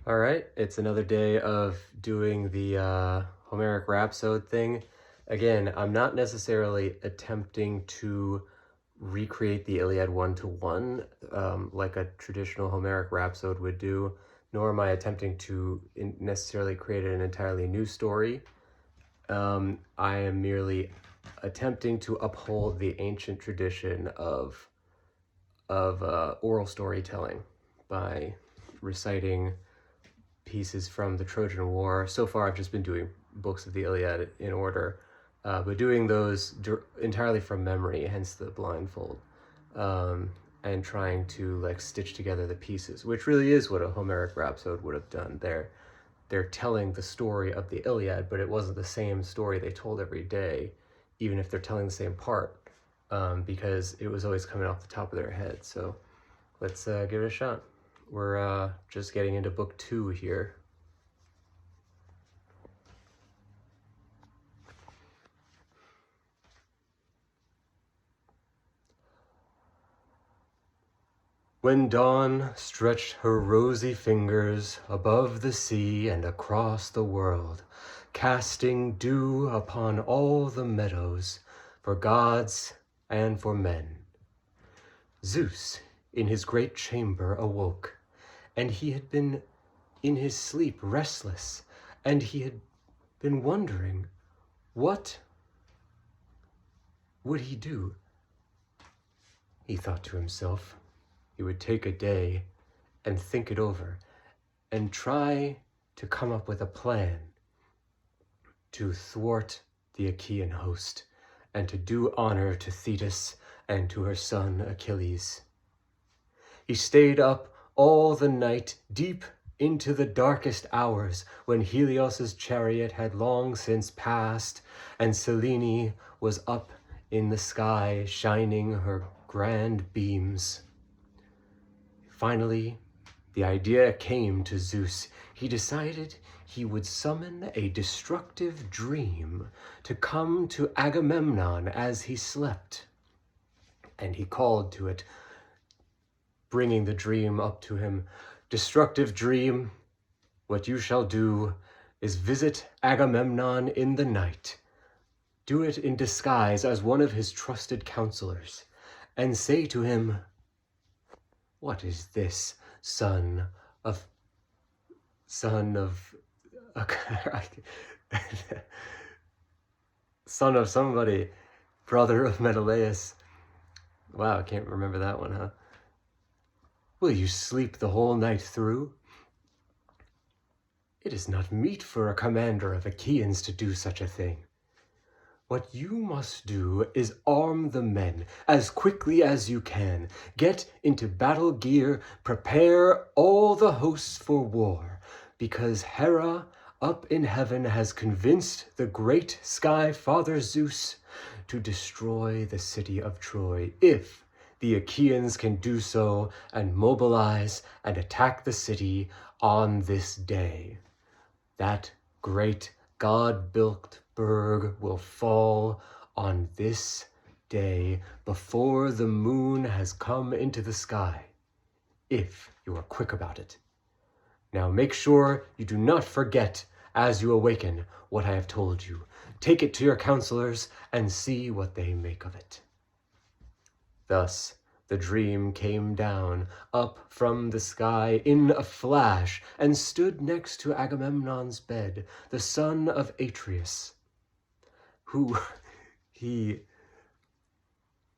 All right, it's another day of doing the Homeric Rhapsody thing. Again, I'm not necessarily attempting to recreate the Iliad one-to-one like a traditional Homeric Rhapsody would do, nor am I attempting to necessarily create an entirely new story. I am merely attempting to uphold the ancient tradition of oral storytelling by reciting pieces from the Trojan War. So far, I've just been doing books of the Iliad in order, but doing those entirely from memory, hence the blindfold, and trying to like stitch together the pieces, which really is what a Homeric Rhapsody would have done. They're telling the story of the Iliad, but it wasn't the same story they told every day, even if they're telling the same part, because it was always coming off the top of their head. So let's give it a shot. We're just getting into book 2 here. When dawn stretched her rosy fingers above the sea and across the world, casting dew upon all the meadows for gods and for men, Zeus in his great chamber awoke, and he had been in his sleep restless, and he had been wondering, what would he do? He thought to himself, he would take a day and think it over and try to come up with a plan to thwart the Achaean host and to do honor to Thetis and to her son Achilles. He stayed up all the night, deep into the darkest hours, when Helios's chariot had long since passed, and Selene was up in the sky, shining her grand beams. Finally, the idea came to Zeus. He decided he would summon a destructive dream to come to Agamemnon as he slept. And he called to it, bringing the dream up to him. Destructive dream, what you shall do is visit Agamemnon in the night. Do it in disguise as one of his trusted counselors, and say to him, what is this, son of somebody, brother of Menelaus. Wow, I can't remember that one, huh? Will you sleep the whole night through? It is not meet for a commander of Achaeans to do such a thing. What you must do is arm the men as quickly as you can. Get into battle gear, prepare all the hosts for war, because Hera up in heaven has convinced the great sky father Zeus to destroy the city of Troy, if the Achaeans can do so and mobilize and attack the city on this day. That great God-built berg will fall on this day before the moon has come into the sky, if you are quick about it. Now make sure you do not forget as you awaken what I have told you. Take it to your counselors and see what they make of it. Thus, the dream came down up from the sky in a flash and stood next to Agamemnon's bed, the son of Atreus, who he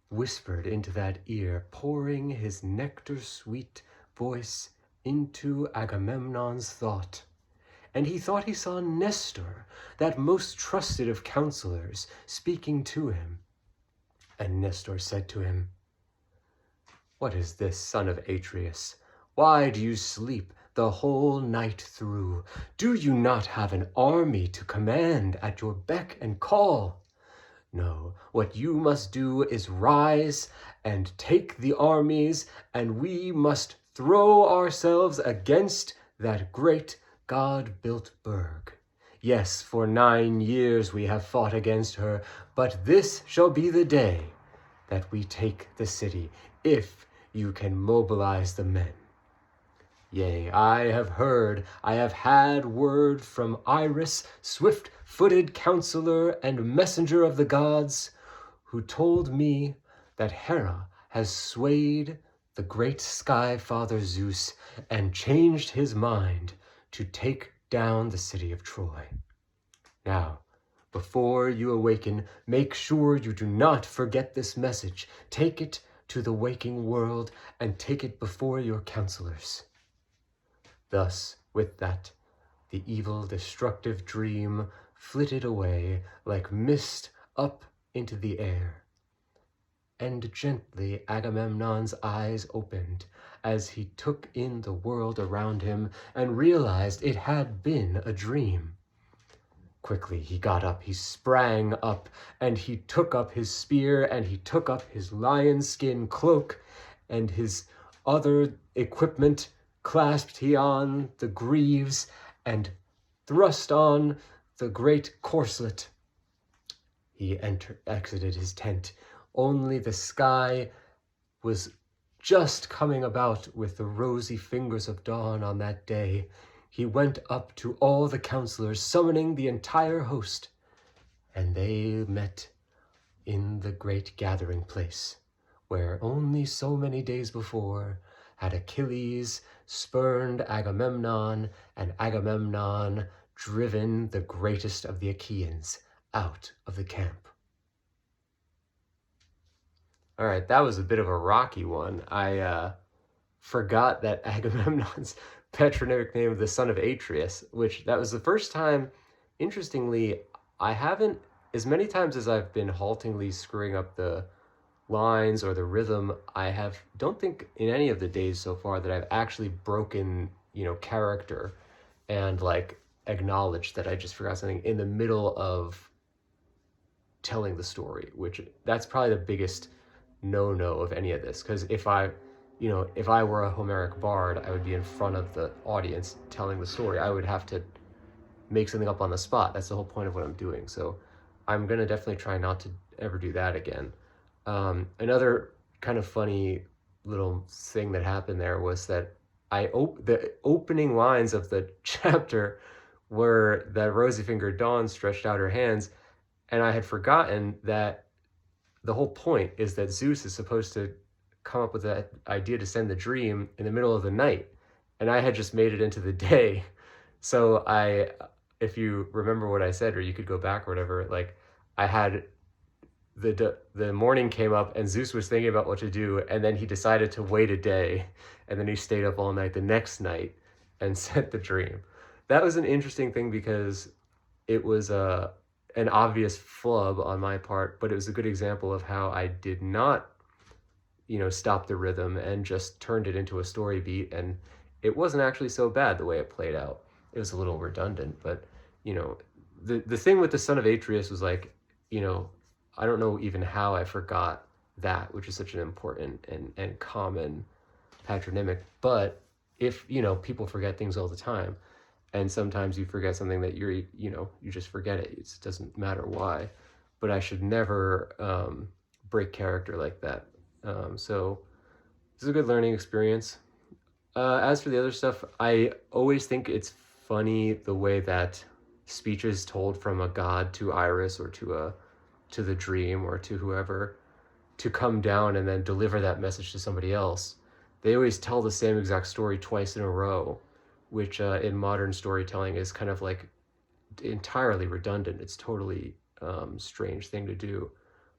whispered into that ear, pouring his nectar-sweet voice into Agamemnon's thought. And he thought he saw Nestor, that most trusted of counselors, speaking to him. And Nestor said to him, what is this, son of Atreus? Why do you sleep the whole night through? Do you not have an army to command at your beck and call? No, what you must do is rise and take the armies, and we must throw ourselves against that great God-built berg. Yes, for 9 years we have fought against her, but this shall be the day that we take the city, if you can mobilize the men. Yea, I have heard, I have had word from Iris, swift-footed counselor and messenger of the gods, who told me that Hera has swayed the great sky father Zeus and changed his mind to take down the city of Troy. Now, before you awaken, make sure you do not forget this message. Take it to the waking world and take it before your counselors. Thus, with that, the evil, destructive dream flitted away like mist up into the air. And gently Agamemnon's eyes opened as he took in the world around him and realized it had been a dream. Quickly he got up, he sprang up, and he took up his spear, and he took up his lion skin cloak, and his other equipment clasped he on the greaves, and thrust on the great corselet. He exited his tent. Only the sky was just coming about with the rosy fingers of dawn on that day. He went up to all the counselors, summoning the entire host, and they met in the great gathering place, where only so many days before had Achilles spurned Agamemnon, and Agamemnon driven the greatest of the Achaeans out of the camp. All right, that was a bit of a rocky one. I forgot that Agamemnon's patronymic name of the son of Atreus, which that was the first time, interestingly, I haven't, as many times as I've been haltingly screwing up the lines or the rhythm, don't think in any of the days so far that I've actually broken, character and like acknowledged that I just forgot something in the middle of telling the story, which that's probably the biggest no-no of any of this, because if I were a Homeric bard, I would be in front of the audience telling the story. I would have to make something up on the spot. That's the whole point of what I'm doing. So I'm going to definitely try not to ever do that again. Another kind of funny little thing that happened there was that the opening lines of the chapter were that rosy-fingered Dawn stretched out her hands, and I had forgotten that the whole point is that Zeus is supposed to come up with that idea to send the dream in the middle of the night, and I had just made it into the day. So if you remember what I said, or you could go back or whatever, like I had the morning came up and Zeus was thinking about what to do, and then he decided to wait a day, and then he stayed up all night the next night and sent the dream. That was an interesting thing because it was an obvious flub on my part, but it was a good example of how I did not stop the rhythm and just turned it into a story beat, and it wasn't actually so bad the way it played out. It was a little redundant, but the thing with the son of Atreus was like, I don't know even how I forgot that, which is such an important and common patronymic. But if people forget things all the time, and sometimes you forget something that you just forget it. It doesn't matter why, but I should never break character like that. So this is a good learning experience. As for the other stuff, I always think it's funny the way that speeches told from a god to Iris or to the dream or to whoever to come down and then deliver that message to somebody else. They always tell the same exact story twice in a row, which in modern storytelling is kind of like entirely redundant. It's totally strange thing to do.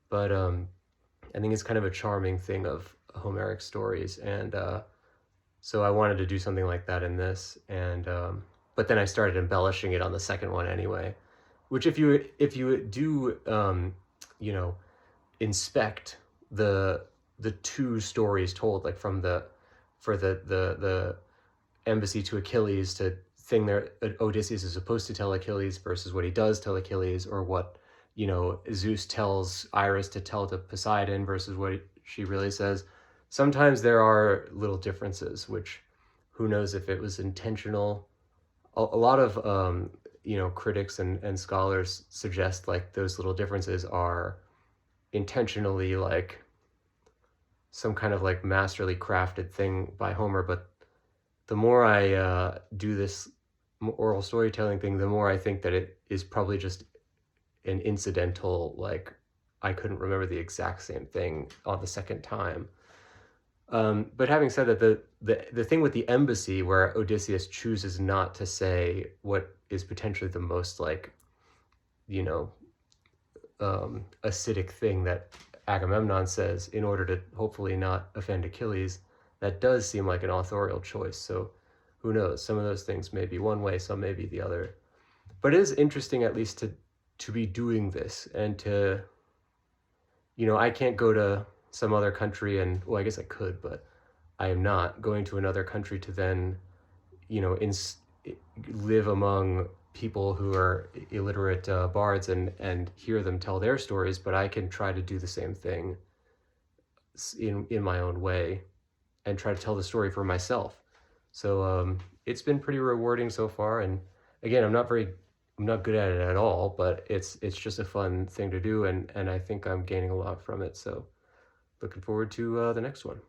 But I think it's kind of a charming thing of Homeric stories. And so I wanted to do something like that in this. And but then I started embellishing it on the second one anyway, which if you do, inspect the two stories told, like for the embassy to Achilles to thing there, Odysseus is supposed to tell Achilles versus what he does tell Achilles, or what Zeus tells Iris to tell to Poseidon versus what she really says. Sometimes there are little differences, which who knows if it was intentional. A lot of critics and scholars suggest like those little differences are intentionally like some kind of like masterly crafted thing by Homer, but the more I do this oral storytelling thing, the more I think that it is probably just an incidental, like, I couldn't remember the exact same thing on the second time. But having said that, the thing with the embassy, where Odysseus chooses not to say what is potentially the most, like, you know, acidic thing that Agamemnon says in order to hopefully not offend Achilles, that does seem like an authorial choice. So who knows? Some of those things may be one way, some may be the other. But it is interesting, at least, to be doing this, and to, you know, I can't go to some other country and, well, I guess I could, but I am not going to another country to then, you know, live among people who are illiterate bards and hear them tell their stories, but I can try to do the same thing in my own way and try to tell the story for myself. So it's been pretty rewarding so far, and again, I'm not good at it at all, but it's just a fun thing to do, and I think I'm gaining a lot from it. So looking forward to the next one.